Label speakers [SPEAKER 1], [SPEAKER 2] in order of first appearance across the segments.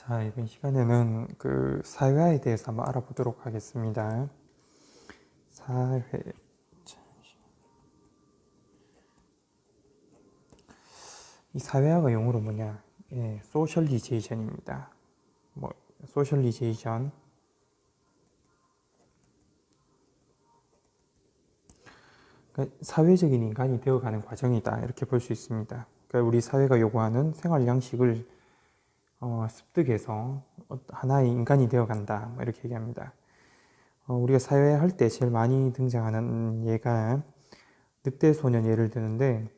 [SPEAKER 1] 자, 이번 시간에는 그 사회화에 대해서 한번 알아보도록 하겠습니다. 사회, 이 사회화가 영어로 뭐냐? 예, 소셜리제이션입니다. 뭐, 소셜리제이션. 그러니까 사회적인 인간이 되어가는 과정이다. 이렇게 볼 수 있습니다. 그러니까 우리 사회가 요구하는 생활 양식을 습득해서 하나의 인간이 되어간다. 뭐 이렇게 얘기합니다. 우리가 사회할 때 제일 많이 등장하는 예가 늑대 소년 예를 드는데,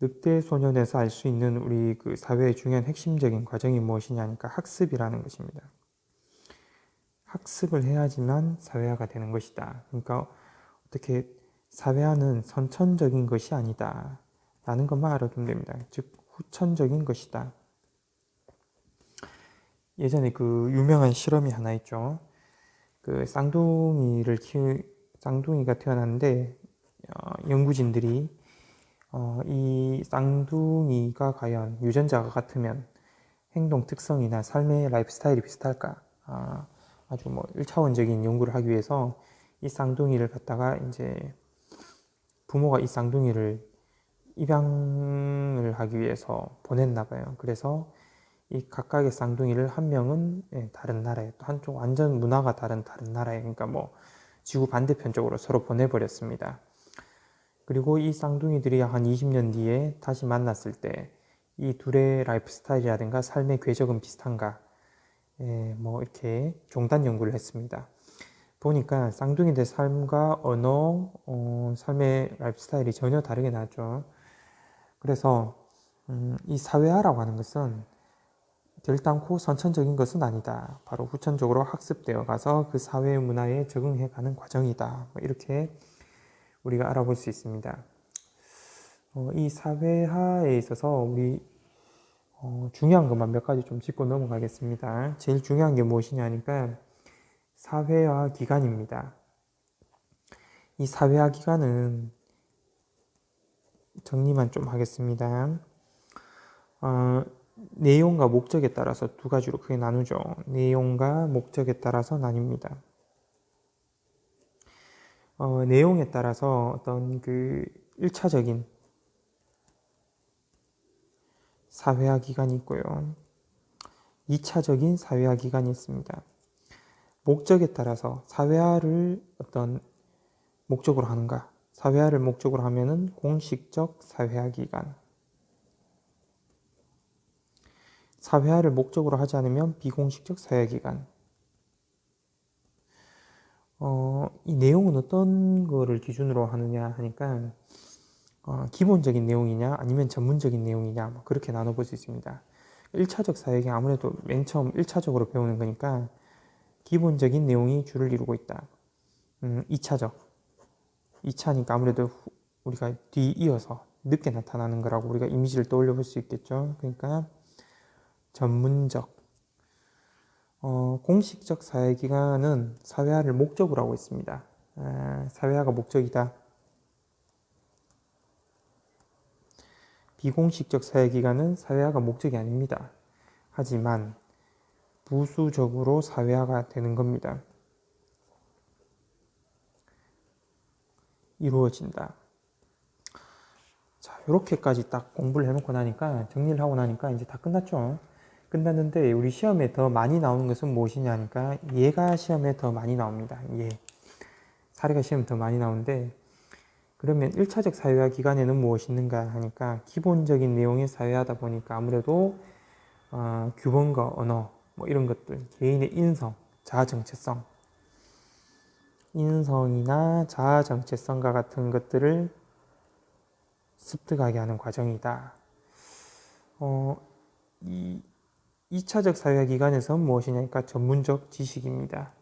[SPEAKER 1] 늑대 소년에서 알 수 있는 우리 그 사회의 중요한 핵심적인 과정이 무엇이냐 하니까 학습이라는 것입니다. 학습을 해야지만 사회화가 되는 것이다. 그러니까 어떻게 사회화는 선천적인 것이 아니다 라는 것만 알아두면 됩니다. 즉 후천적인 것이다. 예전에 그 유명한 실험이 하나 있죠. 그 쌍둥이가 태어났는데 연구진들이 이 쌍둥이가 과연 유전자가 같으면 행동 특성이나 삶의 라이프 스타일이 비슷할까? 아주 뭐 1차원적인 연구를 하기 위해서 이 쌍둥이를 갖다가 이제 부모가 이 쌍둥이를 입양을 하기 위해서 보냈나 봐요. 그래서 이 각각의 쌍둥이를 한 명은 다른 나라에, 또 한쪽 완전 문화가 다른 나라에, 그러니까 뭐 지구 반대편 쪽으로 서로 보내버렸습니다. 그리고 이 쌍둥이들이 한 20년 뒤에 다시 만났을 때 이 둘의 라이프 스타일이라든가 삶의 궤적은 비슷한가, 뭐 이렇게 종단 연구를 했습니다. 보니까 쌍둥이들 삶과 언어, 삶의 라이프 스타일이 전혀 다르게 나왔죠. 그래서 이 사회화라고 하는 것은 결단코 선천적인 것은 아니다. 바로 후천적으로 학습되어 가서 그 사회 문화에 적응해 가는 과정이다. 뭐 이렇게 우리가 알아볼 수 있습니다. 이 사회화에 있어서 우리 중요한 것만 몇 가지 좀 짚고 넘어가겠습니다. 제일 중요한 게 무엇이냐 하니까 사회화 기간입니다. 이 사회화 기간은 정리만 좀 하겠습니다. 내용과 목적에 따라서 두 가지로 크게 나누죠. 내용과 목적에 따라서 나뉩니다. 내용에 따라서 어떤 그 1차적인 사회화 기간이 있고요. 2차적인 사회화 기간이 있습니다. 목적에 따라서 사회화를 어떤 목적으로 하는가? 사회화를 목적으로 하면은 공식적 사회화 기간. 사회화를 목적으로 하지 않으면 비공식적 사회화 기간. 이 내용은 어떤 거를 기준으로 하느냐 하니까 기본적인 내용이냐 아니면 전문적인 내용이냐 뭐 그렇게 나눠볼 수 있습니다. 1차적 사회가 아무래도 맨 처음 1차적으로 배우는 거니까 기본적인 내용이 주를 이루고 있다. 2차니까 아무래도 우리가 뒤이어서 늦게 나타나는 거라고 우리가 이미지를 떠올려 볼 수 있겠죠. 그러니까 전문적, 공식적 사회기관은 사회화를 목적으로 하고 있습니다. 사회화가 목적이다. 비공식적 사회기관은 사회화가 목적이 아닙니다. 하지만 부수적으로 사회화가 되는 겁니다. 이루어진다. 자, 이렇게까지 딱 공부를 해놓고 나니까, 정리를 하고 나니까 이제 다 끝났죠. 끝났는데 우리 시험에 더 많이 나오는 것은 무엇이냐 하니까 얘가 시험에 더 많이 나옵니다. 사례가 시험에 더 많이 나오는데, 그러면 1차적 사회화 기간에는 무엇이 있는가 하니까 기본적인 내용의 사회화다 보니까 아무래도 규범과 언어 뭐 이런 것들, 개인의 인성, 자아 정체성, 인성이나 자아 정체성과 같은 것들을 습득하게 하는 과정이다. 이 2차적 사회화 기간에서는 무엇이냐니까 전문적 지식입니다.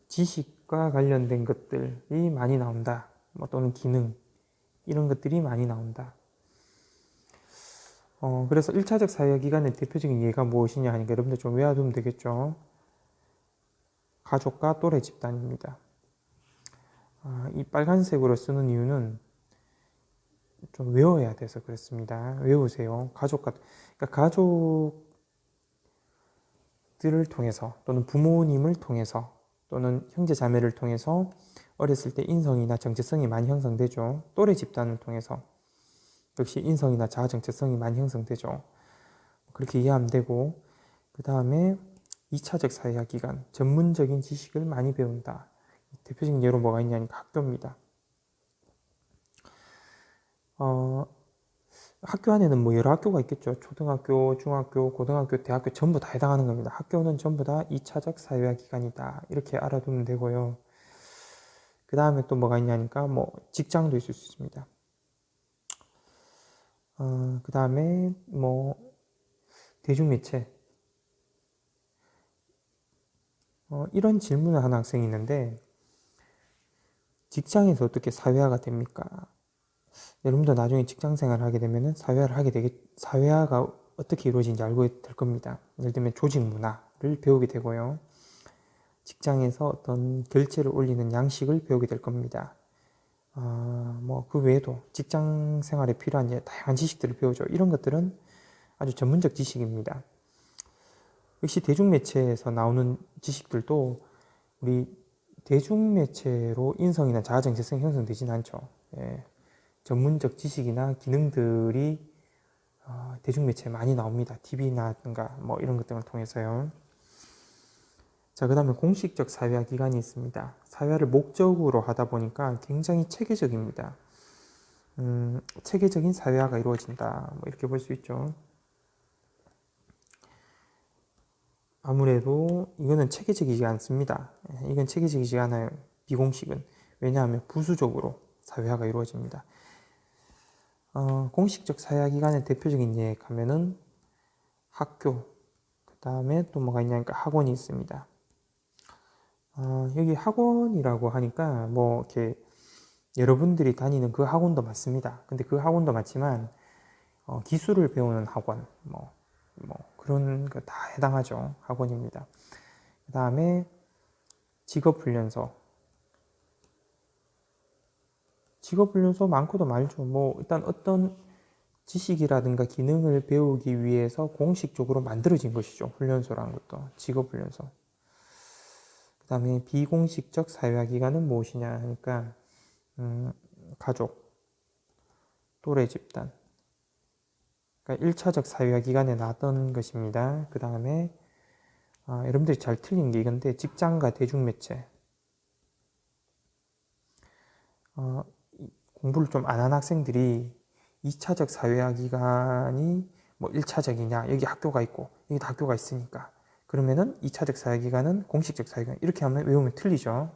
[SPEAKER 1] 지식과 관련된 것들이 많이 나온다. 뭐 또는 기능 이런 것들이 많이 나온다. 그래서 1차적 사회화 기간의 대표적인 예가 무엇이냐 하니까 여러분들 좀 외워두면 되겠죠. 가족과 또래 집단입니다. 이 빨간색으로 쓰는 이유는 좀 외워야 돼서 그렇습니다. 외우세요. 그러니까 가족들을 통해서 또는 부모님을 통해서 또는 형제 자매를 통해서 어렸을 때 인성이나 정체성이 많이 형성되죠. 또래 집단을 통해서 역시 인성이나 자아 정체성이 많이 형성되죠. 그렇게 이해하면 되고, 그 다음에 2차적 사회화 기간, 전문적인 지식을 많이 배운다. 대표적인 예로 뭐가 있냐니까 학교입니다. 학교 안에는 뭐 여러 학교가 있겠죠. 초등학교, 중학교, 고등학교, 대학교 전부 다 해당하는 겁니다. 학교는 전부 다 2차적 사회화 기간이다. 이렇게 알아두면 되고요. 그 다음에 또 뭐가 있냐니까 뭐 직장도 있을 수 있습니다. 그 다음에 뭐 대중매체. 이런 질문을 하는 학생이 있는데, 직장에서 어떻게 사회화가 됩니까? 여러분도 나중에 직장 생활을 하게 되면 사회화가 어떻게 이루어지는지 알고 될 겁니다. 예를 들면 조직 문화를 배우게 되고요. 직장에서 어떤 결제를 올리는 양식을 배우게 될 겁니다. 뭐 그 외에도 직장 생활에 필요한 다양한 지식들을 배우죠. 이런 것들은 아주 전문적 지식입니다. 역시 대중매체에서 나오는 지식들도 우리 대중매체로 인성이나 자아정체성이 형성되진 않죠. 전문적 지식이나 기능들이 대중매체에 많이 나옵니다. TV나든가 뭐 이런 것들을 통해서요. 자, 그 다음에 공식적 사회화 기간이 있습니다. 사회화를 목적으로 하다 보니까 굉장히 체계적입니다. 체계적인 사회화가 이루어진다. 뭐 이렇게 볼 수 있죠. 아무래도 이거는 체계적이지 않습니다. 이건 체계적이지 않아요. 비공식은. 왜냐하면 부수적으로 사회화가 이루어집니다. 공식적 사회화 기간의 대표적인 예 가면은 학교, 그 다음에 또 뭐가 있냐니까 학원이 있습니다. 여기 학원이라고 하니까 뭐 이렇게 여러분들이 다니는 그 학원도 맞습니다. 근데 그 학원도 맞지만 기술을 배우는 학원, 뭐 그런 거 다 해당하죠. 학원입니다. 그 다음에 직업훈련소. 직업훈련소 많고도 말죠. 뭐 일단 어떤 지식이라든가 기능을 배우기 위해서 공식적으로 만들어진 것이죠. 훈련소라는 것도. 직업훈련소. 그 다음에 비공식적 사회화 기간은 무엇이냐 하니까 가족, 또래 집단. 그러니까 1차적 사회화 기간에 나왔던 것입니다. 그 다음에 여러분들이 잘 틀린 게 이건데 직장과 대중매체. 공부를 좀 안 한 학생들이 2차적 사회화 기간이 뭐 1차적이냐, 여기 학교가 있고 여기도 학교가 있으니까 그러면은 2차적 사회화 기간은 공식적 사회화 기간, 이렇게 하면 외우면 틀리죠.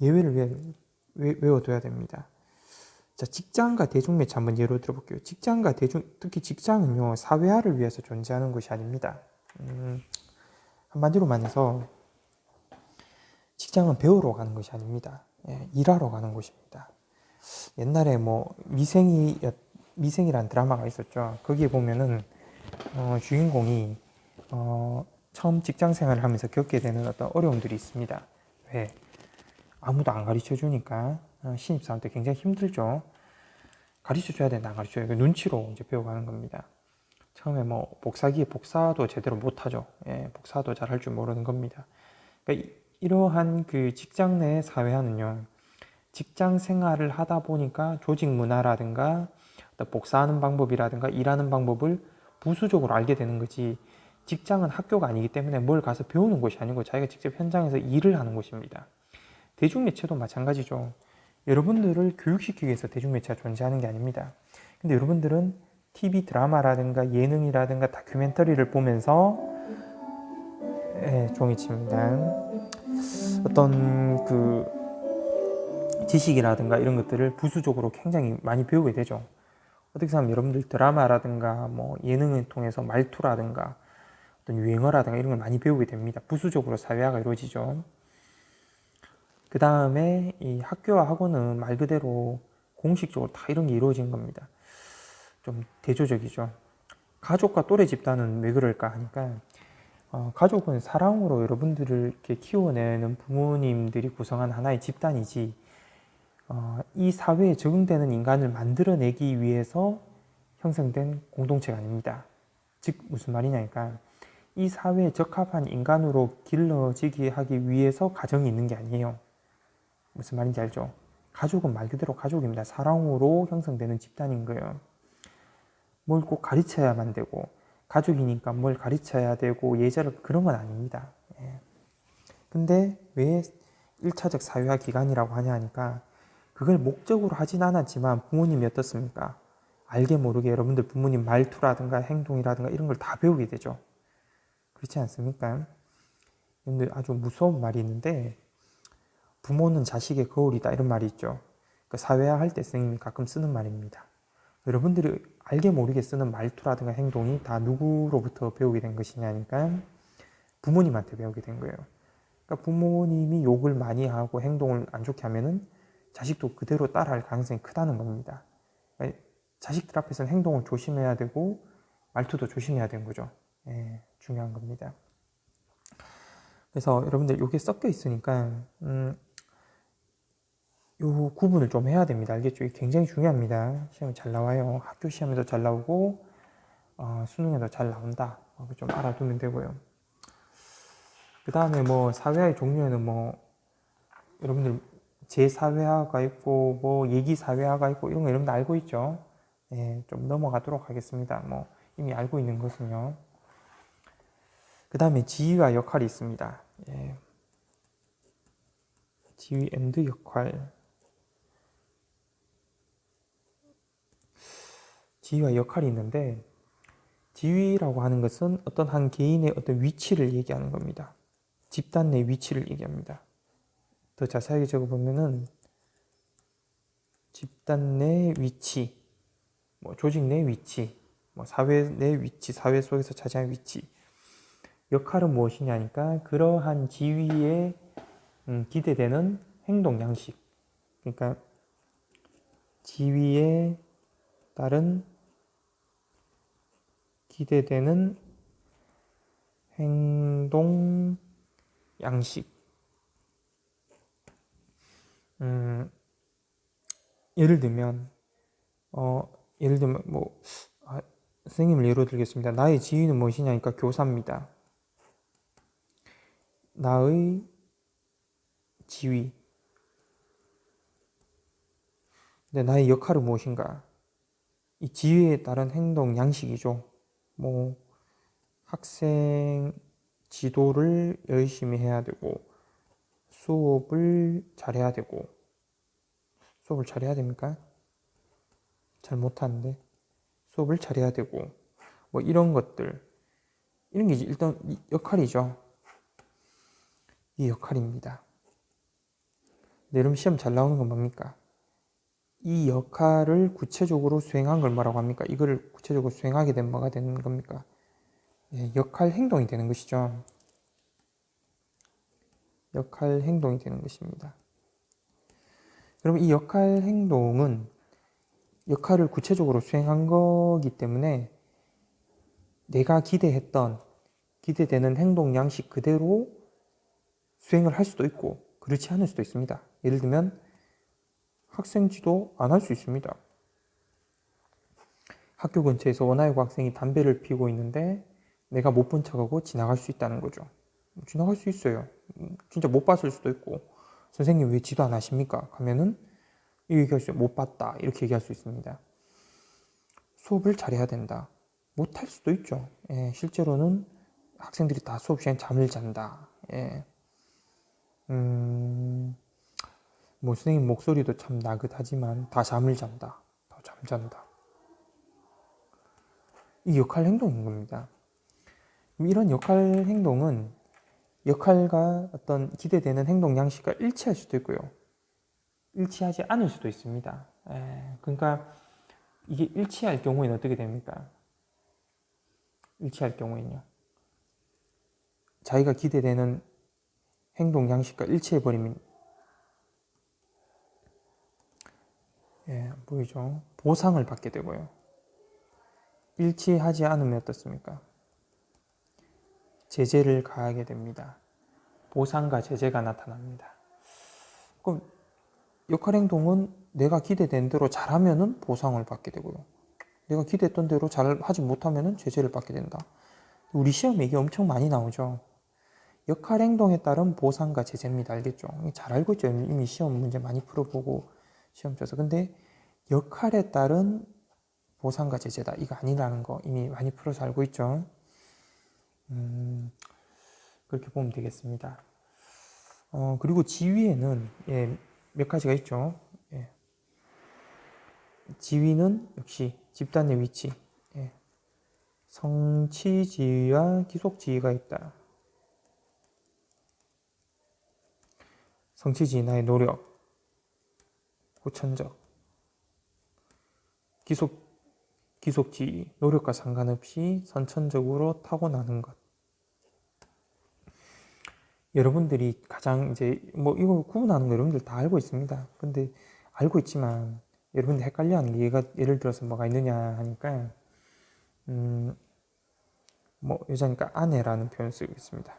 [SPEAKER 1] 예외를 외워둬야 됩니다. 자, 직장과 대중매체 한번 예로 들어볼게요. 특히 직장은요, 사회화를 위해서 존재하는 것이 아닙니다. 한마디로 말해서 직장은 배우러 가는 것이 아닙니다. 일하러 가는 곳입니다. 옛날에 뭐 미생이라는 드라마가 있었죠. 거기에 보면은 주인공이 처음 직장 생활을 하면서 겪게 되는 어떤 어려움들이 있습니다. 왜? 아무도 안 가르쳐 주니까 신입사원 때 굉장히 힘들죠. 가르쳐 줘야 되는데 안 가르쳐 줘요. 눈치로 이제 배워가는 겁니다. 처음에 뭐 복사기에 복사도 제대로 못하죠. 복사도 잘 할 줄 모르는 겁니다. 그러니까 이러한 그 직장 내 사회화는요, 직장 생활을 하다 보니까 조직 문화라든가 복사하는 방법이라든가 일하는 방법을 부수적으로 알게 되는 거지, 직장은 학교가 아니기 때문에 뭘 가서 배우는 곳이 아니고 자기가 직접 현장에서 일을 하는 곳입니다. 대중매체도 마찬가지죠. 여러분들을 교육시키기 위해서 대중매체가 존재하는 게 아닙니다. 근데 여러분들은 TV 드라마라든가 예능이라든가 다큐멘터리를 보면서 종이칩니다. 어떤 그 지식이라든가 이런 것들을 부수적으로 굉장히 많이 배우게 되죠. 어떻게 생각하면 여러분들 드라마라든가 뭐 예능을 통해서 말투라든가 어떤 유행어라든가 이런 걸 많이 배우게 됩니다. 부수적으로 사회화가 이루어지죠. 그 다음에 이 학교와 학원은 말 그대로 공식적으로 다 이런 게 이루어진 겁니다. 좀 대조적이죠. 가족과 또래 집단은 왜 그럴까 하니까 가족은 사랑으로 여러분들을 이렇게 키워내는 부모님들이 구성한 하나의 집단이지, 이 사회에 적응되는 인간을 만들어내기 위해서 형성된 공동체가 아닙니다. 즉 무슨 말이냐니까 이 사회에 적합한 인간으로 길러지게 하기 위해서 가정이 있는 게 아니에요. 무슨 말인지 알죠? 가족은 말 그대로 가족입니다. 사랑으로 형성되는 집단인 거예요. 뭘 꼭 가르쳐야만 되고 가족이니까 뭘 가르쳐야 되고 예절을 그런 건 아닙니다. 예. 근데 왜 1차적 사회화 기간이라고 하냐 하니까 그걸 목적으로 하진 않았지만 부모님이 어떻습니까? 알게 모르게 여러분들 부모님 말투라든가 행동이라든가 이런 걸 다 배우게 되죠. 그렇지 않습니까? 근데 아주 무서운 말이 있는데 부모는 자식의 거울이다 이런 말이 있죠. 그 사회화 할 때 선생님이 가끔 쓰는 말입니다. 여러분들이 알게 모르게 쓰는 말투라든가 행동이 다 누구로부터 배우게 된 것이냐니까 부모님한테 배우게 된 거예요. 그러니까 부모님이 욕을 많이 하고 행동을 안 좋게 하면은 자식도 그대로 따라할 가능성이 크다는 겁니다. 그러니까 자식들 앞에서는 행동을 조심해야 되고 말투도 조심해야 되는 거죠. 예, 중요한 겁니다. 그래서 여러분들 이게 섞여 있으니까 요 구분을 좀 해야 됩니다. 알겠죠? 이게 굉장히 중요합니다. 시험에 잘 나와요. 학교 시험에도 잘 나오고 수능에도 잘 나온다. 좀 알아두면 되고요. 그 다음에 뭐 사회화의 종류에는 뭐 여러분들 제사회화가 있고 뭐 얘기사회화가 있고 이런 거 여러분들 알고 있죠? 예, 좀 넘어가도록 하겠습니다. 뭐 이미 알고 있는 것은요. 그 다음에 지위와 역할이 있습니다. 예. 지위 앤드 역할. 지위와 역할이 있는데 지위라고 하는 것은 어떤 한 개인의 어떤 위치를 얘기하는 겁니다. 집단 내 위치를 얘기합니다. 더 자세하게 적어보면은 집단 내 위치, 뭐 조직 내 위치, 뭐 사회 내 위치, 사회 속에서 차지하는 위치. 역할은 무엇이냐니까 그러한 지위에 기대되는 행동 양식. 그러니까 지위에 따른 기대되는 행동 양식. 예를 들면 뭐 선생님을 예로 들겠습니다. 나의 지위는 무엇이냐니까 교사입니다. 나의 지위. 근데 나의 역할은 무엇인가? 이 지위에 따른 행동 양식이죠. 뭐 학생 지도를 열심히 해야 되고 수업을 잘해야 되고 수업을 잘해야 됩니까? 잘 못하는데 수업을 잘해야 되고 뭐 이런 것들 이런 게 일단 역할이죠. 이 역할입니다. 근데 여러분 시험 잘 나오는 건 뭡니까? 이 역할을 구체적으로 수행한 걸 뭐라고 합니까? 이거를 구체적으로 수행하게 되면 뭐가 되는 겁니까? 예, 역할 행동이 되는 것이죠. 역할 행동이 되는 것입니다. 그럼 이 역할 행동은 역할을 구체적으로 수행한 거기 때문에 내가 기대되는 행동 양식 그대로 수행을 할 수도 있고 그렇지 않을 수도 있습니다. 예를 들면 학생지도 안 할 수 있습니다. 학교 근처에서 원하여고 학생이 담배를 피우고 있는데 내가 못 본 척하고 지나갈 수 있다는 거죠. 지나갈 수 있어요. 진짜 못 봤을 수도 있고 선생님 왜 지도 안 하십니까? 하면은 이렇게 얘기할 수 있어요. 못 봤다 이렇게 얘기할 수 있습니다. 수업을 잘해야 된다. 못할 수도 있죠. 예, 실제로는 학생들이 다 수업 시간에 잠을 잔다. 예. 뭐 선생님 목소리도 참 나긋하지만 다 잠을 잔다. 다 잠잔다. 이 역할 행동인 겁니다. 이런 역할 행동은 역할과 어떤 기대되는 행동 양식과 일치할 수도 있고요. 일치하지 않을 수도 있습니다. 그러니까 이게 일치할 경우에는 어떻게 됩니까? 일치할 경우에는요. 자기가 기대되는 행동 양식과 일치해버리면 보이죠? 보상을 받게 되고요. 일치하지 않으면 어떻습니까? 제재를 가하게 됩니다. 보상과 제재가 나타납니다. 그럼 역할 행동은 내가 기대된 대로 잘하면은 보상을 받게 되고요. 내가 기대했던 대로 잘 하지 못하면은 제재를 받게 된다. 우리 시험에 이게 엄청 많이 나오죠. 역할 행동에 따른 보상과 제재입니다. 알겠죠? 잘 알고 있죠. 이미 시험 문제 많이 풀어보고 시험 쳐서. 근데 역할에 따른 보상과 제재다. 이거 아니라는 거 이미 많이 풀어서 알고 있죠. 그렇게 보면 되겠습니다. 그리고 지위에는 몇 가지가 있죠. 지위는 역시 집단의 위치, 성취지위와 기속지위가 있다. 성취지위 나의 노력, 후천적, 기속지위 노력과 상관없이 선천적으로 타고나는 것. 여러분들이 가장 이제 뭐 이거 구분하는 거 여러분들 다 알고 있습니다. 근데 알고 있지만 여러분들 헷갈려하는 게 얘가 예를 들어서 뭐가 있느냐 하니까 뭐 여자니까 아내라는 표현을 쓰고 있습니다.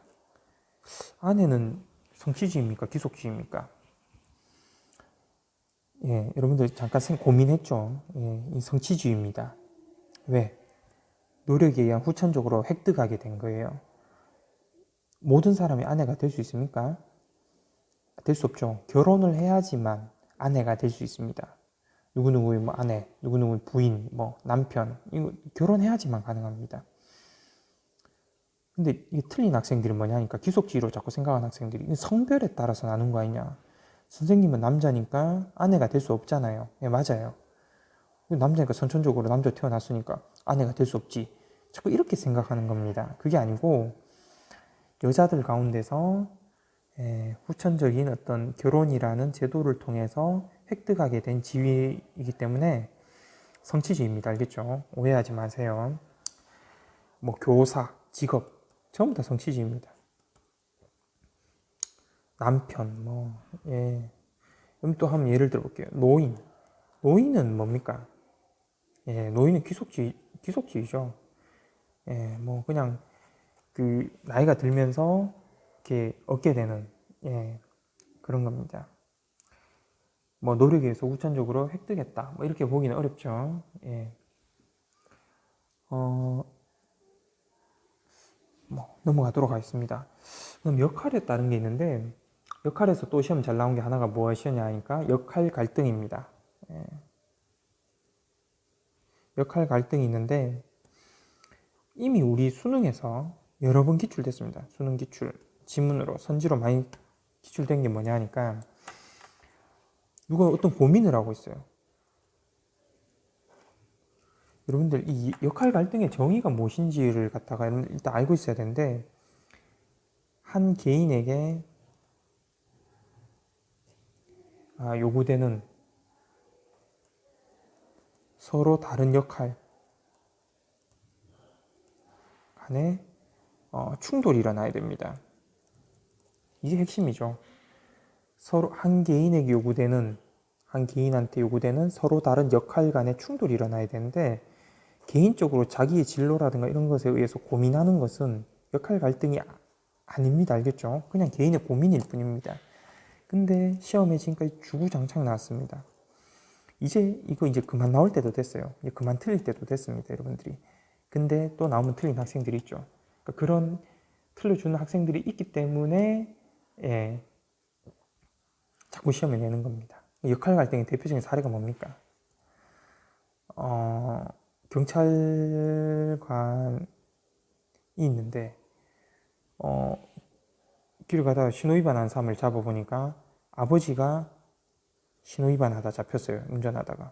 [SPEAKER 1] 아내는 성취지입니까? 기속지입니까? 여러분들 잠깐 고민했죠. 이 성취지입니다. 왜? 노력에 의한 후천적으로 획득하게 된 거예요. 모든 사람이 아내가 될 수 있습니까? 될 수 없죠. 결혼을 해야지만 아내가 될 수 있습니다. 누구누구의 뭐 아내, 누구누구의 부인, 뭐 남편, 이거 결혼해야지만 가능합니다. 근데 이게 틀린 학생들은 뭐냐니까 기속지위로 자꾸 생각하는 학생들이 성별에 따라서 나눈 거 아니냐. 선생님은 남자니까 아내가 될 수 없잖아요. 맞아요. 남자니까 선천적으로 남자 태어났으니까 아내가 될 수 없지. 자꾸 이렇게 생각하는 겁니다. 그게 아니고 여자들 가운데서 후천적인 어떤 결혼이라는 제도를 통해서 획득하게 된 지위이기 때문에 성취지입니다. 알겠죠? 오해하지 마세요. 뭐 교사, 직업 전부 다 성취지입니다. 남편 그럼 또 한번 예를 들어볼게요. 노인은 뭡니까? 노인은 기속지이죠. 뭐 그냥 그 나이가 들면서 이렇게 얻게 되는 그런 겁니다. 뭐 노력에 의해서 우천적으로 획득했다. 뭐 이렇게 보기는 어렵죠. 뭐 넘어가도록 하겠습니다. 그럼 역할에 따른 게 있는데 역할에서 또 시험 잘 나온 게 하나가 무엇이었냐 하니까 역할 갈등입니다. 역할 갈등이 있는데 이미 우리 수능에서 여러 번 기출됐습니다. 수능 기출, 지문으로, 선지로 많이 기출된 게 뭐냐 하니까 누가 어떤 고민을 하고 있어요. 여러분들 이 역할 갈등의 정의가 무엇인지를 갖다가 일단 알고 있어야 되는데 한 개인에게 요구되는 서로 다른 역할 간에 충돌이 일어나야 됩니다. 이게 핵심이죠. 서로 한 개인한테 요구되는 서로 다른 역할 간의 충돌이 일어나야 되는데 개인적으로 자기의 진로라든가 이런 것에 의해서 고민하는 것은 역할 갈등이 아닙니다. 알겠죠? 그냥 개인의 고민일 뿐입니다. 근데 시험에 지금까지 주구장창 나왔습니다. 이거 이제 그만 나올 때도 됐어요. 이제 그만 틀릴 때도 됐습니다. 여러분들이. 근데 또 나오면 틀린 학생들이 있죠. 그러니까 그런 틀려주는 학생들이 있기 때문에 자꾸 시험에 내는 겁니다. 역할 갈등의 대표적인 사례가 뭡니까? 경찰관이 있는데 길을 가다가 신호위반한 사람을 잡아보니까 아버지가 신호위반하다 잡혔어요. 운전하다가.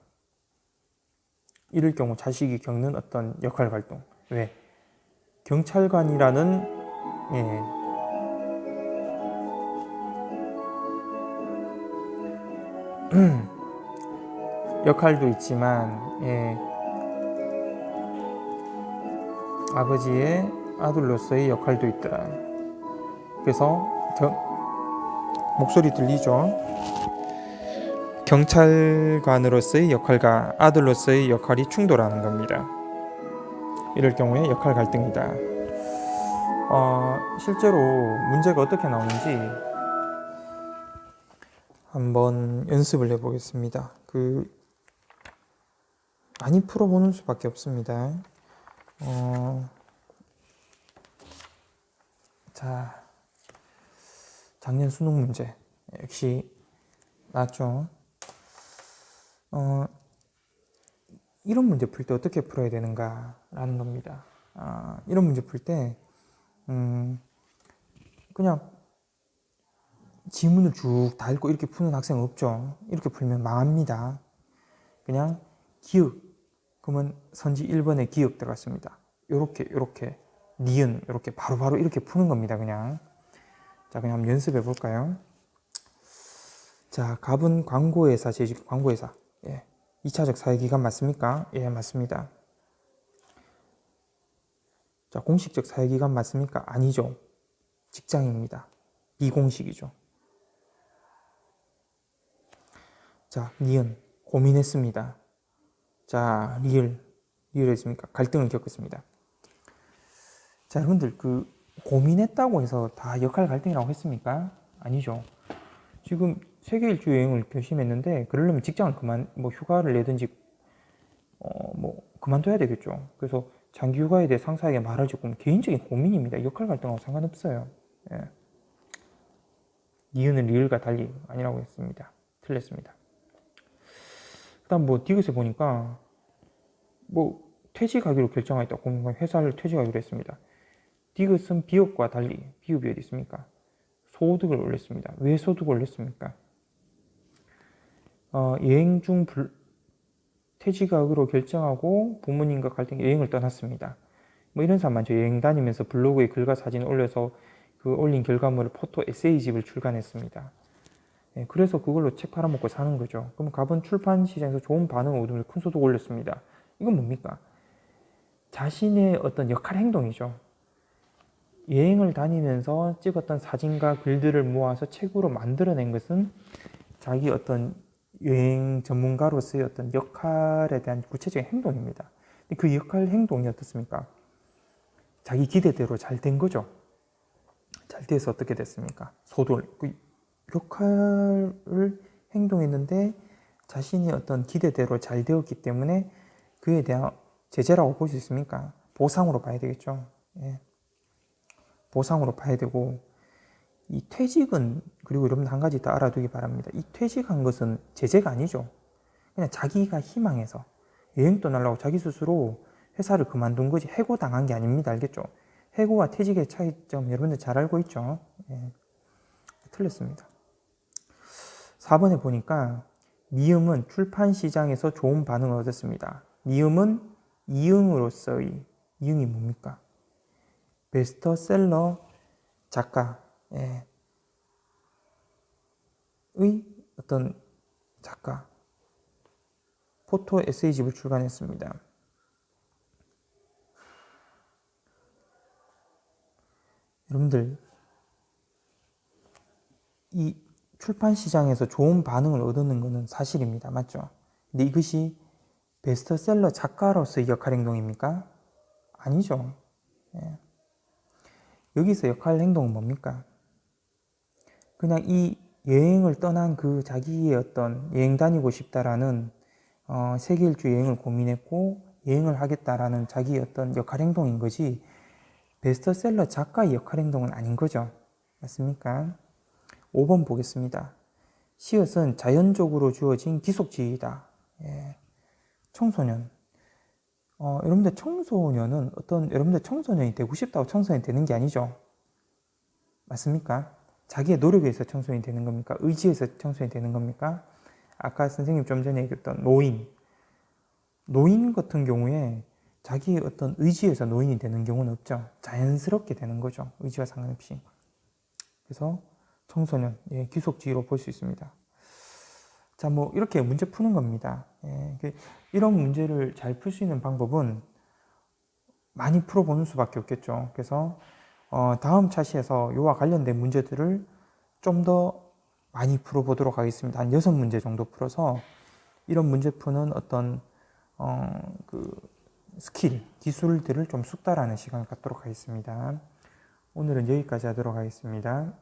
[SPEAKER 1] 이럴 경우 자식이 겪는 어떤 역할 갈등. 왜? 경찰관이라는 역할도 있지만 아버지의 아들로서의 역할도 있더라. 그래서 목소리 들리죠? 경찰관으로서의 역할과 아들로서의 역할이 충돌하는 겁니다. 이럴 경우에 역할 갈등이다. 실제로 문제가 어떻게 나오는지 한번 연습을 해보겠습니다. 많이 풀어보는 수밖에 없습니다. 자, 작년 수능 문제 역시 나왔죠. 이런 문제 풀 때 어떻게 풀어야 되는가라는 겁니다. 이런 문제 풀 때 그냥 지문을 쭉 다 읽고 이렇게 푸는 학생 없죠. 이렇게 풀면 망합니다. 그냥 기역, 그러면 선지 1번에 기역 들어갔습니다. 요렇게 니은 요렇게 바로바로 이렇게 푸는 겁니다. 그냥 자, 그냥 한번 연습해 볼까요? 자, 갑은 광고회사, 재직 광고회사. 예. 2차적 사회기관 맞습니까? 예, 맞습니다. 자, 공식적 사회기관 맞습니까? 아니죠. 직장입니다. 비공식이죠. 자, 니은 고민했습니다. 자, 리을 했습니까? 갈등을 겪었습니다. 자, 여러분들 고민했다고 해서 다 역할 갈등이라고 했습니까? 아니죠. 지금 세계 일주 여행을 결심했는데 그러려면 직장을 휴가를 내든지 그만둬야 되겠죠. 그래서 장기 휴가에 대해 상사에게 말할 적은 개인적인 고민입니다. 역할 갈등하고 상관없어요. 예. 니은은 리을과 달리 아니라고 했습니다. 틀렸습니다. 그다음 디귿에 보니까 퇴직하기로 결정하였다. 회사를 퇴직하기로 했습니다. 디귿은 비읍과 달리 비읍이 어디 있습니까? 소득을 올렸습니다. 왜 소득을 올렸습니까? 여행 중 퇴직하기로 결정하고 부모님과 갈등 여행을 떠났습니다. 이런 사람 많죠. 여행 다니면서 블로그에 글과 사진을 올려서 올린 결과물을 포토 에세이집을 출간했습니다. 네, 그래서 그걸로 책 팔아먹고 사는 거죠. 그럼 갑은 출판 시장에서 좋은 반응을 얻으며 큰 소득을 올렸습니다. 이건 뭡니까? 자신의 어떤 역할 행동이죠. 여행을 다니면서 찍었던 사진과 글들을 모아서 책으로 만들어낸 것은 자기 어떤 여행 전문가로서의 어떤 역할에 대한 구체적인 행동입니다. 그 역할 행동이 어떻습니까? 자기 기대대로 잘 된 거죠. 잘 돼서 어떻게 됐습니까? 역할을 행동했는데 자신이 어떤 기대대로 잘 되었기 때문에 그에 대한 제재라고 볼 수 있습니까? 보상으로 봐야 되겠죠. 예. 보상으로 봐야 되고, 이 퇴직은, 그리고 여러분 한 가지 더 알아두기 바랍니다. 이 퇴직한 것은 제재가 아니죠. 그냥 자기가 희망해서 여행 떠나려고 자기 스스로 회사를 그만둔 거지 해고당한 게 아닙니다. 알겠죠? 해고와 퇴직의 차이점 여러분들 잘 알고 있죠? 예. 틀렸습니다. 4번에 보니까 미음은 출판 시장에서 좋은 반응을 얻었습니다. 미음은 이응으로서의, 이응이 뭡니까? 베스트셀러 작가의 어떤 작가 포토 에세이집을 출간했습니다. 여러분들 이 출판 시장에서 좋은 반응을 얻는 것은 사실입니다. 맞죠? 근데 이것이 베스트셀러 작가로서의 역할 행동입니까? 아니죠. 예. 여기서 역할 행동은 뭡니까? 그냥 이 여행을 떠난 자기의 어떤 여행 다니고 싶다라는 세계 일주 여행을 고민했고 여행을 하겠다라는 자기의 어떤 역할 행동인 거지 베스트셀러 작가의 역할 행동은 아닌 거죠. 맞습니까? 5번 보겠습니다. 시옷은 자연적으로 주어진 기속지이다. 예. 청소년. 여러분들 청소년은 여러분들 청소년이 되고 싶다고 청소년이 되는 게 아니죠. 맞습니까? 자기의 노력에 의해서 청소년이 되는 겁니까? 의지에서 청소년이 되는 겁니까? 아까 선생님 좀 전에 얘기했던 노인 같은 경우에 자기의 어떤 의지에서 노인이 되는 경우는 없죠. 자연스럽게 되는 거죠. 의지와 상관없이. 그래서 청소년, 기속지로 볼 수 있습니다. 자, 이렇게 문제 푸는 겁니다. 이런 문제를 잘 풀 수 있는 방법은 많이 풀어보는 수밖에 없겠죠. 그래서 다음 차시에서 이와 관련된 문제들을 좀 더 많이 풀어보도록 하겠습니다. 한 6문제 정도 풀어서 이런 문제 푸는 어떤 스킬, 기술들을 좀 숙달하는 시간을 갖도록 하겠습니다. 오늘은 여기까지 하도록 하겠습니다.